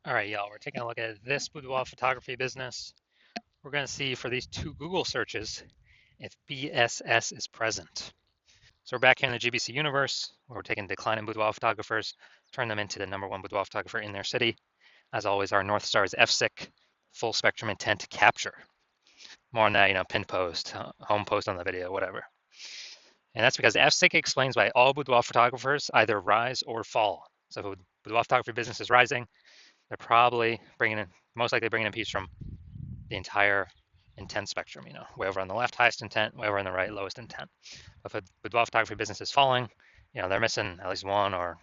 All right, y'all, we're taking a look at this boudoir photography business. We're going to see for these two Google searches if BSS is present. So we're back here in the GBC universe where we're taking declining boudoir photographers, turn them into the #1 boudoir photographer in their city. As always, our North Star is FSIC, full spectrum intent capture. More on that, pin post, home post on the video, whatever. And that's because FSIC explains why all boudoir photographers either rise or fall. So if a boudoir photography business is rising, they're probably most likely bringing in piece from the entire intent spectrum, way over on the left, highest intent, way over on the right, lowest intent. If a boudoir photography business is falling, they're missing at least one or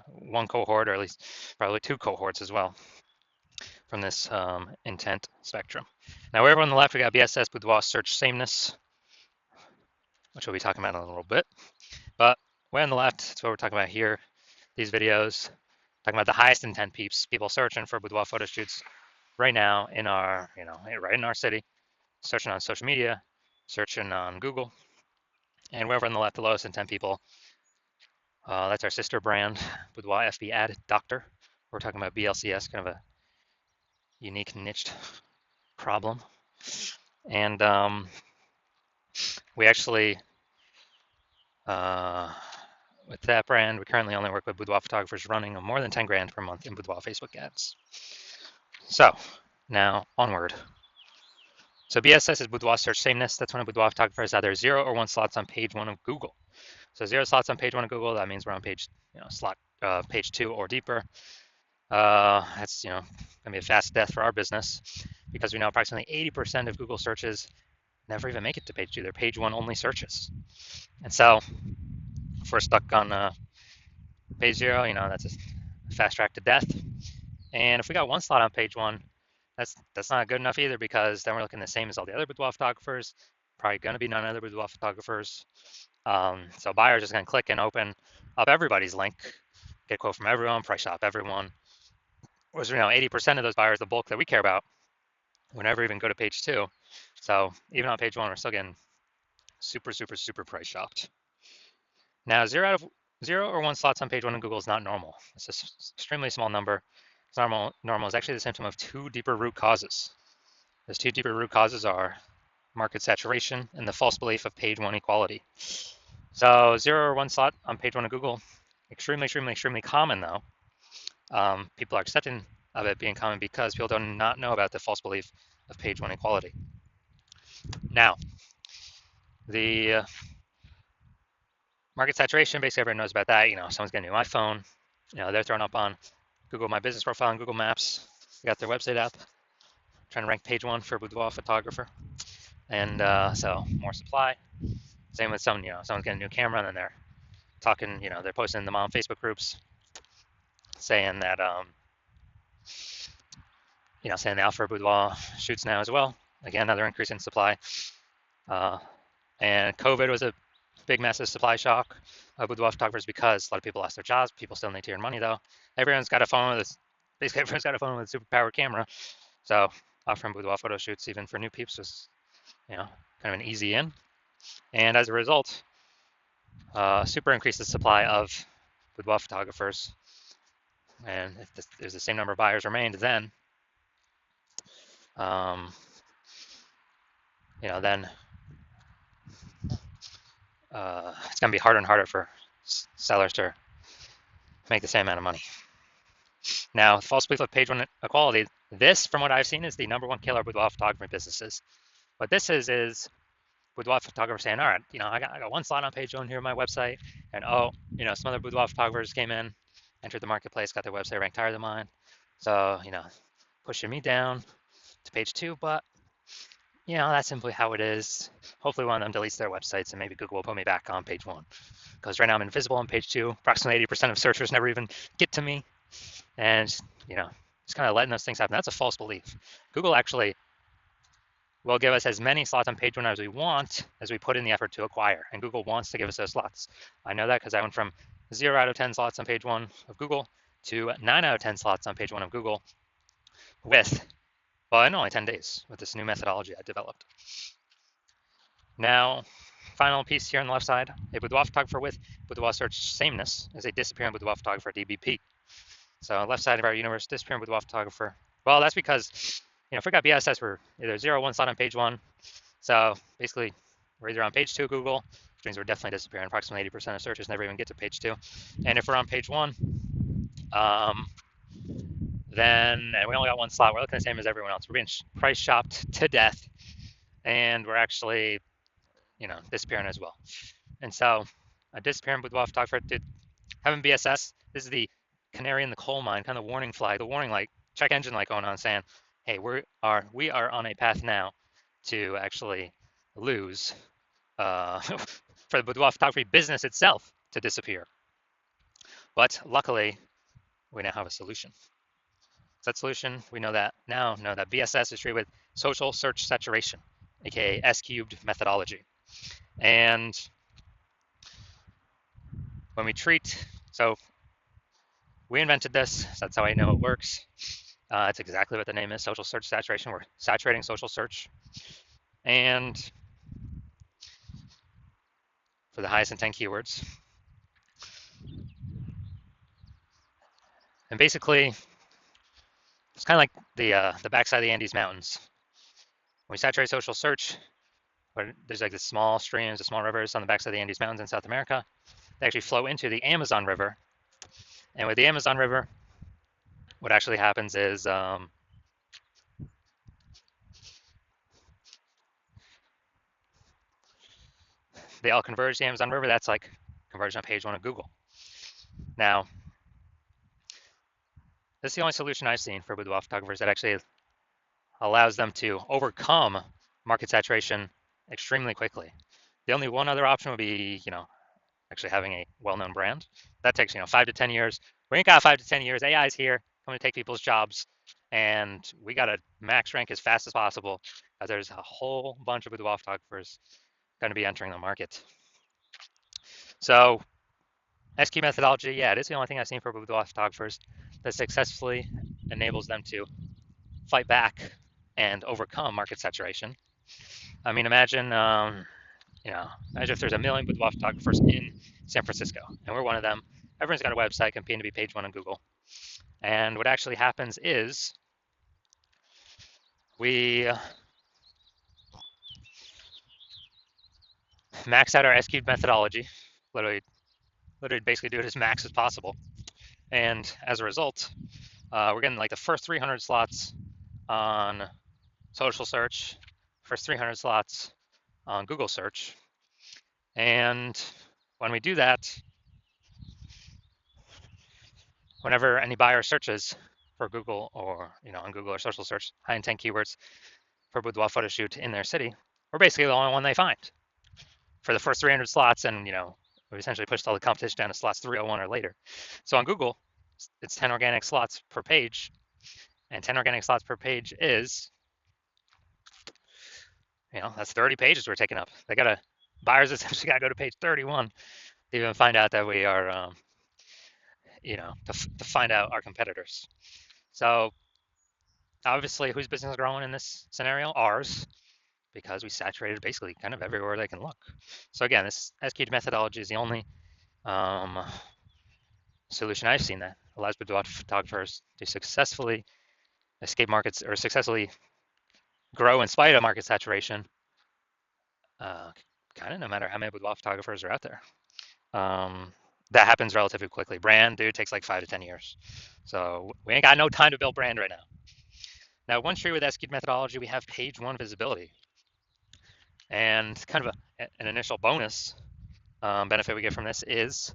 one cohort, or at least probably two cohorts as well from this intent spectrum. Now, way over on the left, we got BSS, boudoir search sameness, which we'll be talking about in a little bit. But way on the left, that's what we're talking about here. These videos, talking about the highest intent people searching for boudoir photo shoots right now in our, right in our city, searching on social media, searching on Google, and wherever on the left, the lowest intent people. That's our sister brand, Boudoir FB Ad Doctor. We're talking about BLCS, kind of a unique niched problem. And we actually, with that brand, we currently only work with boudoir photographers running more than 10 grand per month in boudoir Facebook ads. So now onward. So BSS is boudoir search sameness. That's when a boudoir photographer has either 0 or 1 slots on page 1 of Google. So 0 slots on page 1 of Google, that means we're on page, page 2 or deeper. That's, gonna be a fast death for our business because we know approximately 80% of Google searches never even make it to page 2. They're page 1 only searches. And so if we're stuck on page 0, that's a fast track to death. And if we got 1 slot on page 1, that's not good enough either, because then we're looking the same as all the other boudoir photographers. Probably going to be none other boudoir photographers. So buyers just going to click and open up everybody's link, get a quote from everyone, price shop everyone. Whereas 80% of those buyers, the bulk that we care about, would never even go to page 2. So even on page 1, we're still getting super, super, super price shopped. Now, 0 or 1 slots on page 1 in Google is not normal. It's an extremely small number. It's normal is actually the symptom of 2 deeper root causes. Those 2 deeper root causes are market saturation and the false belief of page 1 equality. So 0 or 1 slot on page 1 of Google, extremely, extremely, extremely common though. People are accepting of it being common because people do not know about the false belief of page 1 equality. Now, the market saturation, basically everyone knows about that. Someone's getting a new iPhone, they're throwing up on Google My Business profile and Google Maps. They got their website up, trying to rank page 1 for boudoir photographer. And so more supply. Same with someone's getting a new camera, and then they're talking, they're posting in the mom Facebook groups saying that, saying they offer boudoir shoots now as well. Again, another increase in supply. And COVID was a big, massive supply shock of boudoir photographers because a lot of people lost their jobs. People still need to earn money though. Everyone's got a phone with basically everyone's got a phone with a superpowered camera. So offering boudoir photo shoots even for new peeps was, kind of an easy in. And as a result, super increased the supply of boudoir photographers. And if there's the same number of buyers remained, then, then it's going to be harder and harder for sellers to make the same amount of money. Now, false belief of page 1 equality, this, from what I've seen, is the #1 killer of boudoir photography businesses. What this is boudoir photographers saying, all right, I got 1 slot on page 1 here on my website, and some other boudoir photographers came in, entered the marketplace, got their website ranked higher than mine. So, pushing me down to page 2, but that's simply how it is. Hopefully one of them deletes their websites and maybe Google will put me back on page 1. Because right now I'm invisible on page 2. Approximately 80% of searchers never even get to me. And, just kind of letting those things happen. That's a false belief. Google actually will give us as many slots on page 1 as we want, as we put in the effort to acquire. And Google wants to give us those slots. I know that because I went from 0 out of 10 slots on page 1 of Google to 9 out of 10 slots on page 1 of Google in only 10 days with this new methodology I developed. Now, final piece here on the left side, a boudoir photographer with boudoir search sameness is a disappearing boudoir photographer DBP. So left side of our universe, disappearing boudoir photographer. Well, that's because, if we got BSS, we're either 0 or 1 slot on page 1. So basically, we're either on page 2 Google, which means we're definitely disappearing. Approximately 80% of searches never even get to page 2. And if we're on page 1, then and we only got 1 slot, we're looking the same as everyone else. We're being price shopped to death, and we're actually, disappearing as well. And so a disappearing boudoir photographer, having BSS, this is the canary in the coal mine, kind of warning flag, the warning light, check engine light going on, saying, hey, we are on a path now to actually lose for the boudoir photography business itself to disappear. But luckily, we now have a solution. So that solution, we know that BSS is treated with social search saturation, aka S-cubed methodology. And when we treat, so we invented this, so that's how I know it works. It's exactly what the name is, social search saturation. We're saturating social search. And for the highest intent keywords. And basically, it's kind of like the backside of the Andes Mountains. When we saturate social search, there's like the small streams, the small rivers on the backside of the Andes Mountains in South America. They actually flow into the Amazon River. And with the Amazon River, what actually happens is they all converge to the Amazon River. That's like conversion on page 1 of Google. Now, this is the only solution I've seen for boudoir photographers that actually allows them to overcome market saturation extremely quickly. The only one other option would be, actually having a well-known brand. That takes, 5 to 10 years. We ain't got 5 to 10 years. AI is here, coming to take people's jobs, and we got to max rank as fast as possible. There's a whole bunch of boudoir photographers going to be entering the market. So SQ methodology, yeah, it is the only thing I've seen for boudoir photographers that successfully enables them to fight back and overcome market saturation. I mean, imagine if there's a million boudoir photographers in San Francisco, and we're one of them. Everyone's got a website competing to be page 1 on Google. And what actually happens is we max out our S-cubed methodology, literally basically do it as max as possible. And as a result, we're getting like the first 300 slots on social search, first 300 slots on Google search. And when we do that, whenever any buyer searches for Google or, on Google or social search, high intent keywords for boudoir photo shoot in their city, we're basically the only one they find for the first 300 slots. And, we essentially pushed all the competition down to slots 301 or later. So on Google, it's 10 organic slots per page. And 10 organic slots per page is, that's 30 pages we're taking up. Buyers essentially got to go to page 31 to even find out that we are, to find out our competitors. So obviously, whose business is growing in this scenario? Ours, because we saturated basically kind of everywhere they can look. So again, this SQ methodology is the only solution I've seen that allows boudoir photographers to successfully escape markets or successfully grow in spite of market saturation, kind of no matter how many boudoir photographers are out there. That happens relatively quickly. Brand, dude, takes like 5 to 10 years. So we ain't got no time to build brand right now. Now, one tree with SQ methodology, we have page 1 visibility. And kind of an initial bonus benefit we get from this is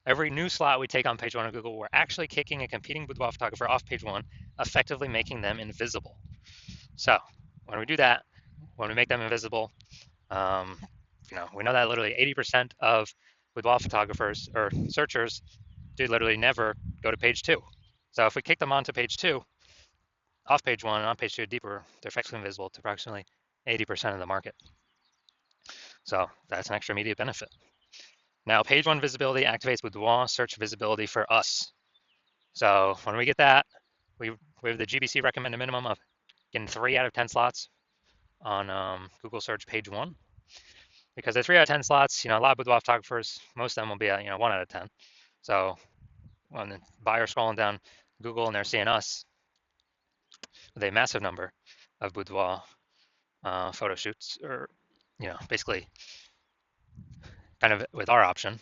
every new slot we take on page 1 of Google, we're actually kicking a competing boudoir photographer off page 1, effectively making them invisible. So when we do that, when we make them invisible, we know that literally 80% of boudoir photographers or searchers do literally never go to page 2. So if we kick them onto page 2, off page 1 and on page 2 deeper, they're effectively invisible to approximately 80% of the market. So that's an extra immediate benefit. Now, page 1 visibility activates boudoir search visibility for us. So when we get that, we have the GBC recommended minimum of getting 3 out of 10 slots on Google search page 1. Because the 3 out of 10 slots, a lot of boudoir photographers, most of them will be at 1 out of 10. So when the buyer's scrolling down Google and they're seeing us with a massive number of boudoir photo shoots, or basically kind of with our option,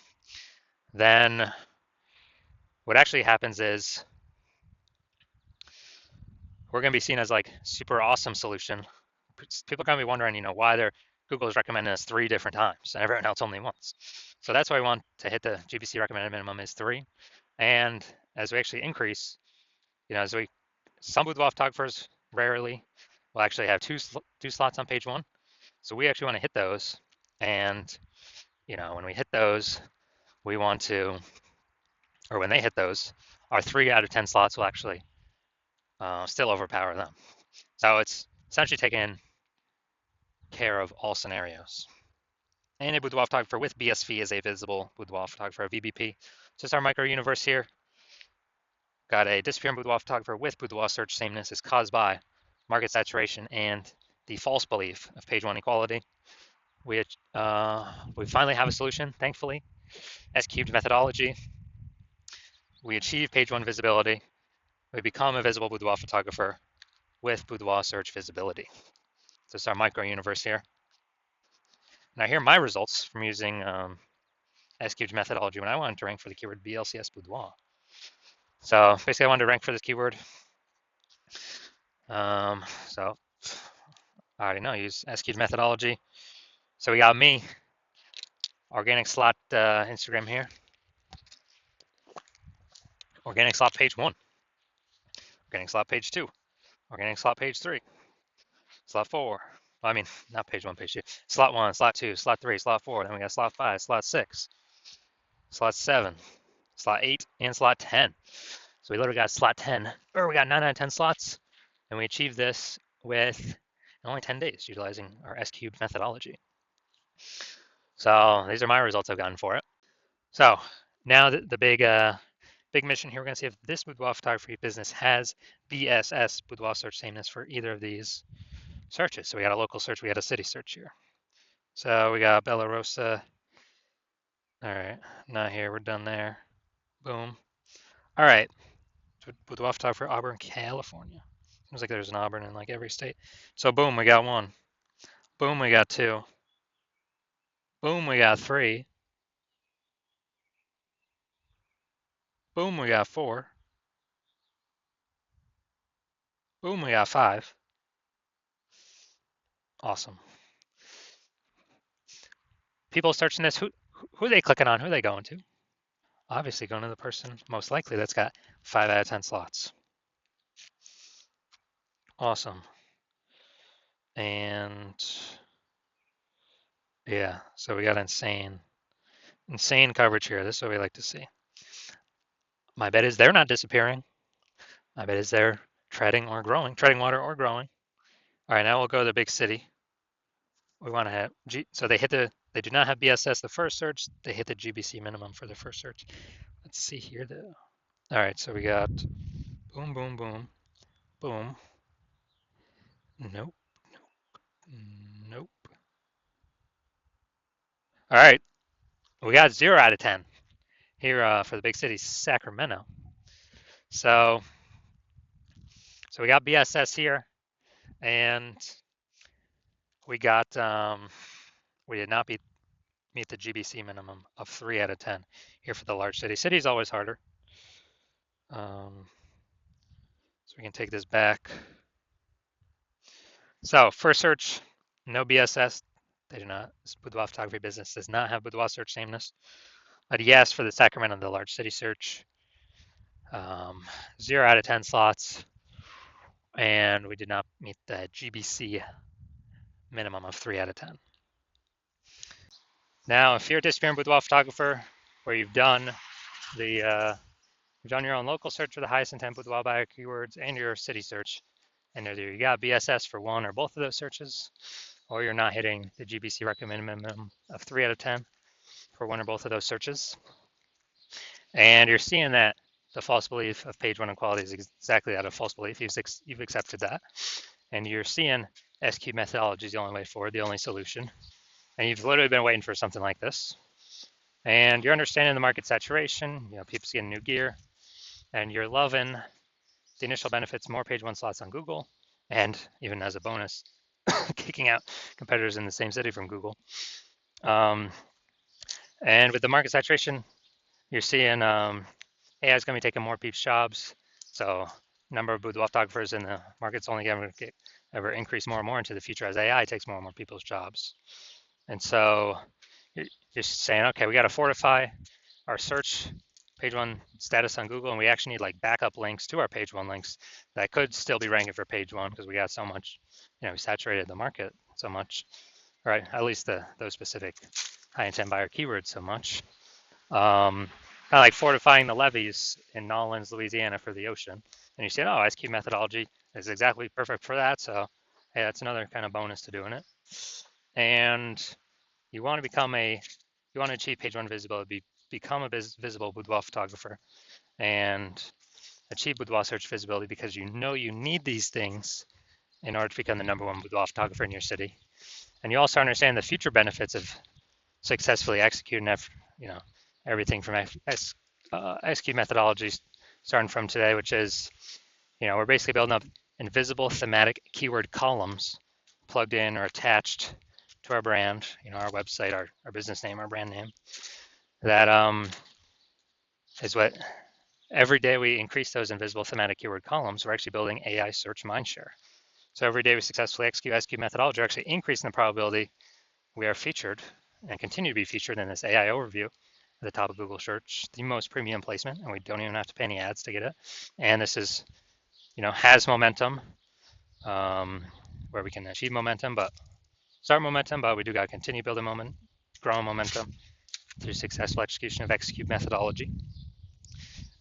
then what actually happens is we're going to be seen as like super awesome solution. People are going to be wondering, why Google is recommending us 3 different times and everyone else only once. So that's why we want to hit the GBC recommended minimum is 3. And as we actually increase, some boudoir photographers rarely will actually have two slots on page 1. So we actually want to hit those. And, when we hit those, we want to, or when they hit those, our 3 out of 10 slots will actually still overpower them. So it's essentially taking care of all scenarios. And a boudoir photographer with BSV is a visible boudoir photographer, VBP. So it's our micro universe here. Got a disappearing boudoir photographer with boudoir search sameness is caused by market saturation and the false belief of page 1 equality. We finally have a solution, thankfully. S-cubed methodology. We achieve page 1 visibility. We become a visible boudoir photographer with boudoir search visibility. So it's our micro universe here. Now here are my results from using S-cubed methodology when I wanted to rank for the keyword BLCS boudoir. So basically I wanted to rank for this keyword. So I already know, use S-cubed methodology. So we got me, organic slot Instagram here, organic slot page 1, organic slot page 2, organic slot page 3, slot 4. I mean, not page 1, page 2. Slot 1, slot 2, slot 3, slot 4. Then we got slot 5, slot 6, slot 7, slot 8, and slot 10. So we literally got slot 10, or we got 9 out of 10 slots, and we achieved this with only 10 days utilizing our S-cubed methodology. So these are my results I've gotten for it. So now the big mission here, we're going to see if this boudoir photography business has BSS, boudoir search sameness, for either of these searches. So we got a local search, we got a city search here. So we got Bella Rosa. All right, not here, we're done there. Boom. All right, boudoir photography for Auburn, California. Seems like there's an Auburn in like every state. So boom, we got 1. Boom, we got 2. Boom, we got 3. Boom, we got 4. Boom, we got 5. Awesome. People searching this, who are they clicking on? Who are they going to? Obviously going to the person most likely that's got 5 out of 10 slots. Awesome. And yeah, so we got insane coverage here. This is what we like to see. My bet is they're not disappearing. My bet is they're treading water or growing. All right, now we'll go to the big city. We want to have so they do not have BSS the first search. They hit the GBC minimum for the first search. Let's see here though. All right, so we got boom, boom, boom, boom. Nope, nope. All right, we got 0 out of 10 here for the big city, Sacramento. So we got BSS here, and we got we did not meet the GBC minimum of 3 out of 10 here for the large city. City is always harder. So we can take this back. So first search, no BSS. They do not. This boudoir photography business does not have boudoir search sameness. But yes, for the Sacramento, the large city search, 0 out of 10 slots, and we did not meet the GBC minimum of 3 out of 10. Now, if you're a disappearing boudoir photographer, where you've done your own local search for the highest intent boudoir buyer keywords and your city search, and either you got BSS for 1 or both of those searches, or you're not hitting the GBC recommended minimum of 3 out of 10 for 1 or both of those searches, and you're seeing that the false belief of page 1 equality is exactly that, a false belief. You've accepted that, and you're seeing S-cubed methodology is the only way forward, the only solution, and you've literally been waiting for something like this, and you're understanding the market saturation. People's getting new gear. and you're loving the initial benefits, more page one slots on Google, and even as a bonus, kicking out competitors in the same city from Google. And with the market saturation, you're seeing AI is going to be taking more people's jobs. So number of boudoir photographers in the market's only going to ever increase more and more into the future as AI takes more and more people's jobs. And so you're just saying, okay, we got to fortify our search page one status on Google, and we actually need like backup links to our page one links that could still be ranking for page one because we got so much, we saturated the market so much, right? At least those specific high intent buyer keywords so much. Kind of like fortifying the levees in Nolens, Louisiana for the ocean. And you say, oh, SQ methodology is exactly perfect for that. So, hey, that's another kind of bonus to doing it. And you want to achieve page one visibility, become a visible boudoir photographer and achieve boudoir search visibility because you know you need these things in order to become the number one boudoir photographer in your city. And you also understand the future benefits of successfully executing everything from SQ methodologies starting from today, which is, we're basically building up invisible thematic keyword columns plugged in or attached to our brand, our website, our business name, our brand name. That is what every day we increase those invisible thematic keyword columns, we're actually building AI search mindshare. So every day we successfully execute SQ methodology, we're actually increasing the probability we are featured and continue to be featured in this AI overview at the top of Google search, the most premium placement, and we don't even have to pay any ads to get it. And this is, has momentum, where we can achieve momentum, but start momentum, but we do got to continue building momentum, growing momentum through successful execution of execute methodology.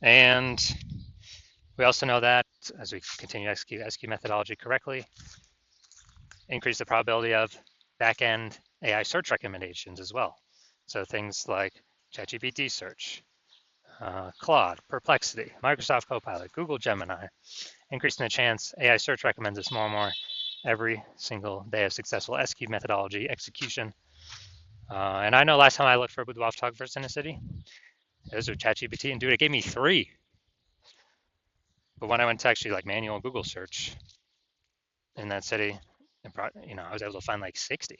And we also know that as we continue to execute methodology correctly, increase the probability of back-end AI search recommendations as well. So things like ChatGPT search, Claude, Perplexity, Microsoft Copilot, Google Gemini, increasing the chance AI search recommends us more and more every single day of successful SQ methodology execution. And I know last time I looked for boudoir photographers in a city, it was with ChatGPT, and dude, it gave me 3. But when I went to actually like manual Google search in that city, I was able to find like 60.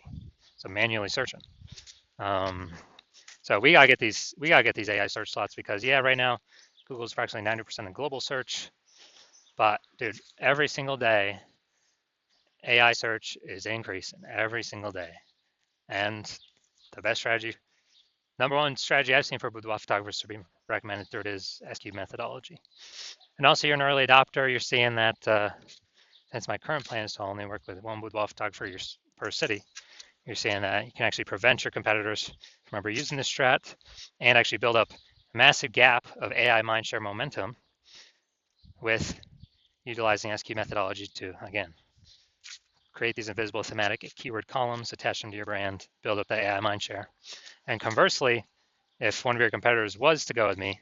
So manually searching. So we gotta get these AI search slots because right now Google's approximately 90% of global search. But dude, every single day AI search is increasing every single day. And the best strategy, number one strategy I've seen for boudoir photographers to be recommended through it is SQ methodology. And also you're an early adopter, you're seeing that since my current plan is to only work with one boudoir photographer per city, you're seeing that you can actually prevent your competitors from ever using this strat and actually build up a massive gap of AI mindshare momentum with utilizing SQ methodology to, again, create these invisible thematic keyword columns, attach them to your brand, build up the AI mindshare. And conversely, if one of your competitors was to go with me,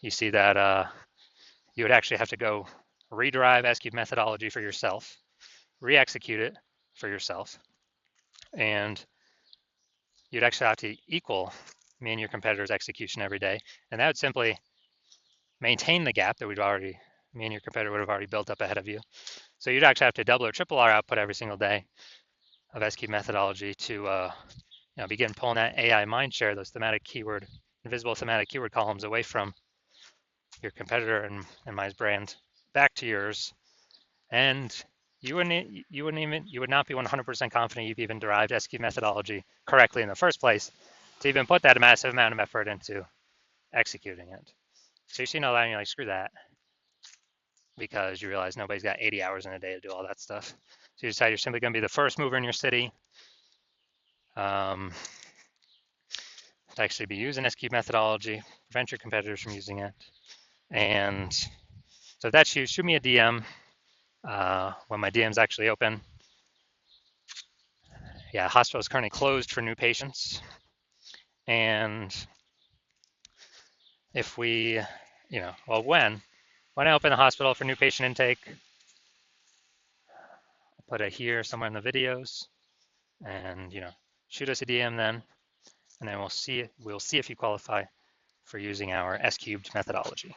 you see that you would actually have to go rederive SQ methodology for yourself, re-execute it for yourself, and you'd actually have to equal me and your competitor's execution every day. And that would simply maintain the gap that me and your competitor would have already built up ahead of you. So you'd actually have to double or triple our output every single day of SQ methodology to begin pulling that AI mindshare, those invisible thematic keyword columns away from your competitor and my brand back to yours. And you would not be 100% confident you've even derived SQ methodology correctly in the first place to even put that massive amount of effort into executing it. So you see no that and you're like, screw that, because you realize nobody's got 80 hours in a day to do all that stuff. So you decide you're simply going to be the first mover in your city to actually be using SQ methodology, prevent your competitors from using it. And so if that's you, shoot me a DM when my DM's actually open. Yeah, hospital is currently closed for new patients. And if we, when I open the hospital for new patient intake, I'll put it here somewhere in the videos, and shoot us a DM then, and then we'll see if you qualify for using our S cubed methodology.